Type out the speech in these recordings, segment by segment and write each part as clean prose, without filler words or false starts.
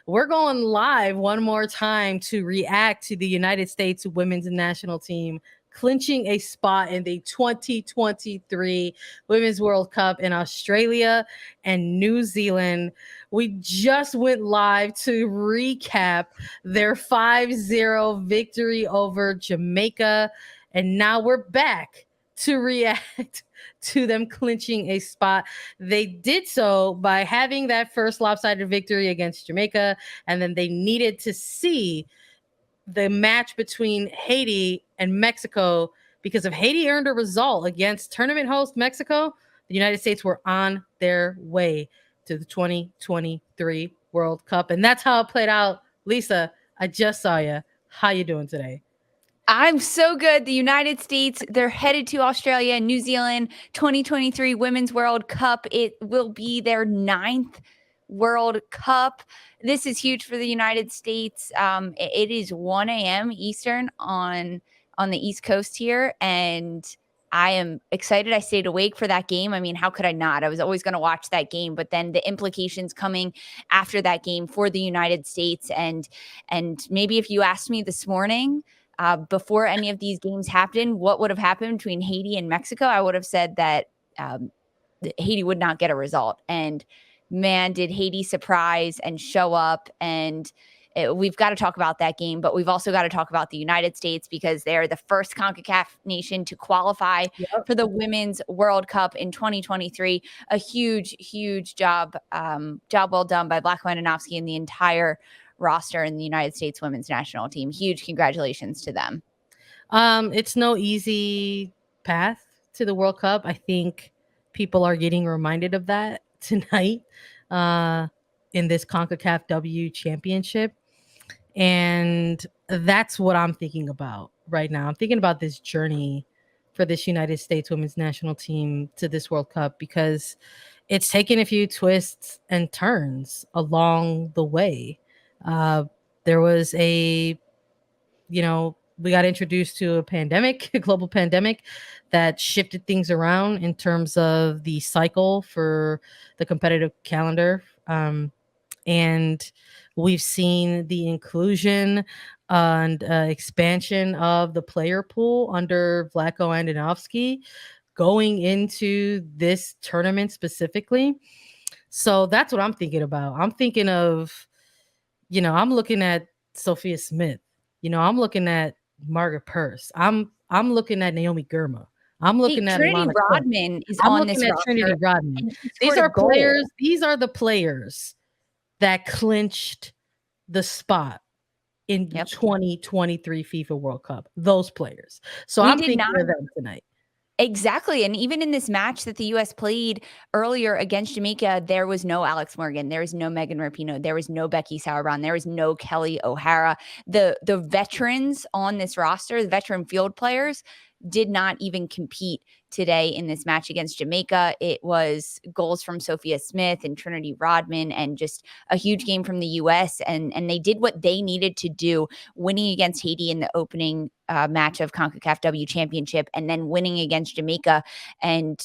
we're going live one more time to react to the United States women's national team clinching a spot in the 2023 Women's World Cup in Australia and New Zealand. We just went live to recap their 5-0 victory over Jamaica, and now we're back to react to them clinching a spot. They did so by having that first lopsided victory against Jamaica, and then they needed to see the match between Haiti and Mexico, because if Haiti earned a result against tournament host Mexico, the United States were on their way to the 2023 World Cup. And that's how it played out. Lisa, I just saw you. How you doing today? I'm so good. The United States, they're headed to Australia and New Zealand 2023 Women's World Cup. It will be their 9th World Cup. This is huge for the United States. It is 1 a.m. Eastern on the East Coast here, and I am excited. I stayed awake for that game. I mean, how could I not? I was always going to watch that game, but then the implications coming after that game for the United States, and maybe if you asked me this morning, before any of these games happened, what would have happened between Haiti and Mexico, I would have said that Haiti would not get a result. And man, did Haiti surprise and show up. And we've got to talk about that game, but we've also got to talk about the United States, because they're the first Concacaf nation to qualify for the Women's World Cup in 2023. A huge, huge job well done by Black Wendonowski and the entire roster in the United States women's national team. Huge congratulations to them. It's no easy path to the World Cup. I think people are getting reminded of that tonight in this CONCACAF W Championship. And that's what I'm thinking about right now. I'm thinking about this journey for this United States women's national team to this World Cup, because it's taken a few twists and turns along the way. There was we got introduced to a pandemic, a global pandemic that shifted things around in terms of the cycle for the competitive calendar. And we've seen the inclusion and expansion of the player pool under Vlatko Andonovski going into this tournament specifically. So that's what I'm thinking about. I'm thinking of, I'm looking at Sophia Smith. I'm looking at Margaret Purce. I'm looking at Naomi Girma. I'm looking at Trinity Alana Rodman Cook. is I'm on looking this at roster. Trinity Rodman. These are players. These are the players that clinched the spot in the 2023 FIFA World Cup. Those players. So I'm thinking of them tonight. Exactly. And even in this match that the U.S. played earlier against Jamaica, there was no Alex Morgan. There was no Megan Rapinoe. There was no Becky Sauerbrunn. There was no Kelly O'Hara. The veterans on this roster, the veteran field players, did not even compete today in this match against Jamaica. It was goals from Sophia Smith and Trinity Rodman, and just a huge game from the U.S. And they did what they needed to do, winning against Haiti in the opening match of CONCACAF W Championship, and then winning against Jamaica. And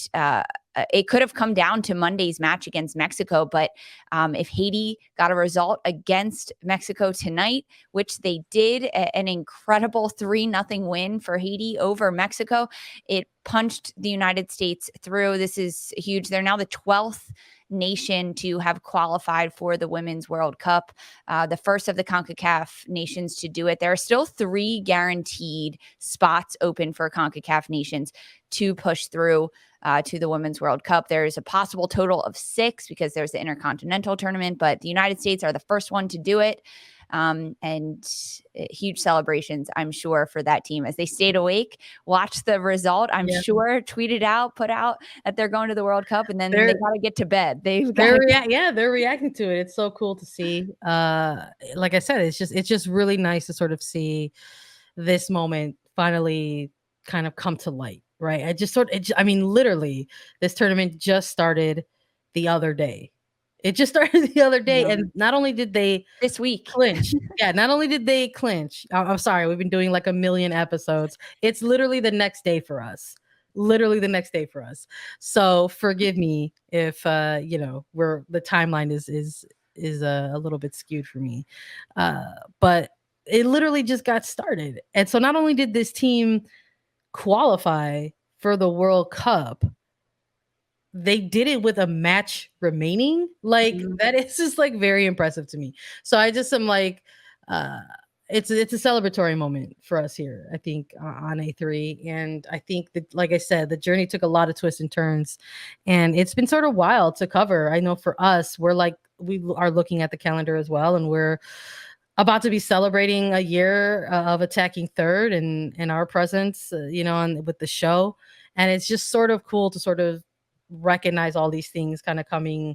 it could have come down to Monday's match against Mexico, but if Haiti got a result against Mexico tonight, which they did, an incredible 3-0 win for Haiti over Mexico, it punched the United States through. This is huge. They're now the 12th nation to have qualified for the Women's World Cup, the first of the CONCACAF nations to do it. There are still 3 guaranteed spots open for CONCACAF nations to push through to the Women's World Cup. There's a possible total of 6 because there's the Intercontinental Tournament, but the United States are the first one to do it. And huge celebrations, I'm sure, for that team as they stayed awake, watched the result, I'm sure, tweeted out, put out that they're going to the World Cup, and then they got to get to bed. They're reacting to it. It's so cool to see. Like I said, it's just really nice to sort of see this moment finally kind of come to light, right? Literally, this tournament just started the other day. It just started the other day, and not only did they this week clinch, not only did they clinch. I'm sorry, we've been doing like a million episodes. It's literally the next day for us. So forgive me if the timeline is is a little bit skewed for me. Uh, but it literally just got started. And so not only did this team qualify for the World Cup, they did it with a match remaining. Like Mhm. that is just like very impressive to me. So I just am like, uh, it's a celebratory moment for us here. I think on A3, and I think that, like I said, the journey took a lot of twists and turns, and it's been sort of wild to cover. I know for us, we're like we are looking at the calendar as well, and we're about to be celebrating a year of attacking third and our presence, with the show, and it's just sort of cool to sort of recognize all these things kind of coming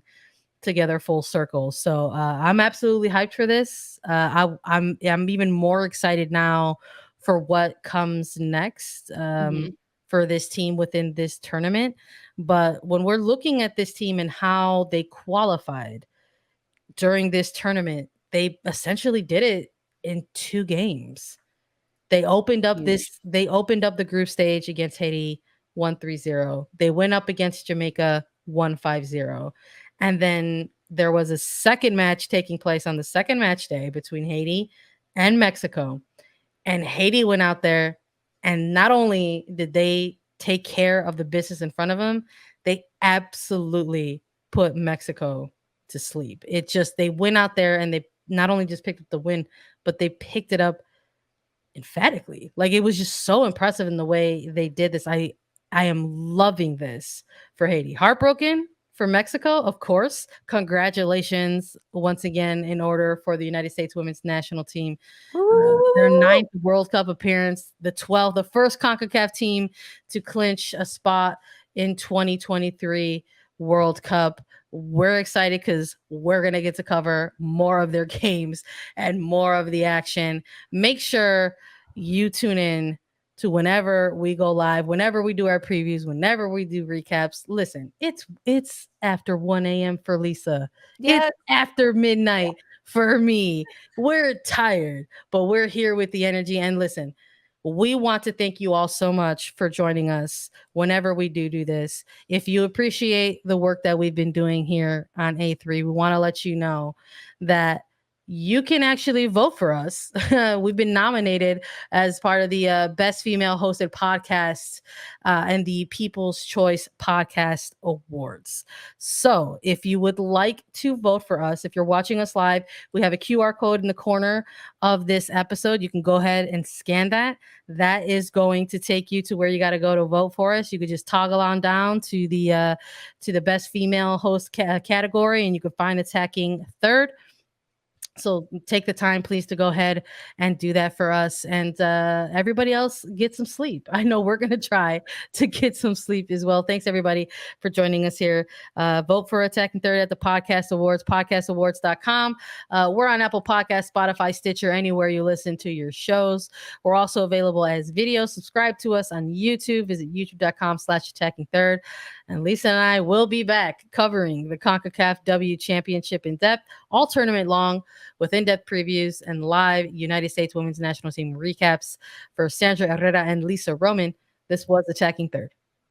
together full circle. So I'm absolutely hyped for this. I'm even more excited now for what comes next Mhm. for this team within this tournament. But when we're looking at this team and how they qualified during this tournament, they essentially did it in 2 games. Huge. They opened up the group stage against Haiti 1-3-0. They went up against Jamaica 1-5-0. And then there was a second match taking place on the second match day between Haiti and Mexico. And Haiti went out there, and not only did they take care of the business in front of them, they absolutely put Mexico to sleep. It just they went out there and they not only just picked up the win, but they picked it up emphatically. Like it was just so impressive in the way they did this. I am loving this for Haiti. Heartbroken for Mexico, of course. Congratulations once again in order for the United States women's national team. Their Woo! ninth World Cup appearance, the 12th, the first CONCACAF team to clinch a spot in 2023 World Cup. We're excited because we're going to get to cover more of their games and more of the action. Make sure you tune in to whenever we go live, whenever we do our previews, whenever we do recaps. Listen, it's after 1 a.m. for Lisa. It's Yes. after midnight for me. We're tired, but we're here with the energy. And listen, we want to thank you all so much for joining us whenever we do this. If you appreciate the work that we've been doing here on A3, we want to let you know that you can actually vote for us. We've been nominated as part of the Best Female Hosted Podcast and the People's Choice Podcast Awards. So, if you would like to vote for us, if you're watching us live, we have a QR code in the corner of this episode. You can go ahead and scan that. That is going to take you to where you got to go to vote for us. You could just toggle on down to the Best Female Host category, and you can find Attacking Third. So take the time, please, to go ahead and do that for us. And everybody else, get some sleep. I know we're going to try to get some sleep as well. Thanks, everybody, for joining us here. Vote for Attacking Third at the Podcast Awards, podcastawards.com. We're on Apple Podcasts, Spotify, Stitcher, anywhere you listen to your shows. We're also available as video. Subscribe to us on YouTube. Visit youtube.com/Attacking Third. And Lisa and I will be back covering the CONCACAF W Championship in depth, all tournament long, with in-depth previews and live United States women's national team recaps. For Sandra Herrera and Lisa Roman, this was Attacking Third.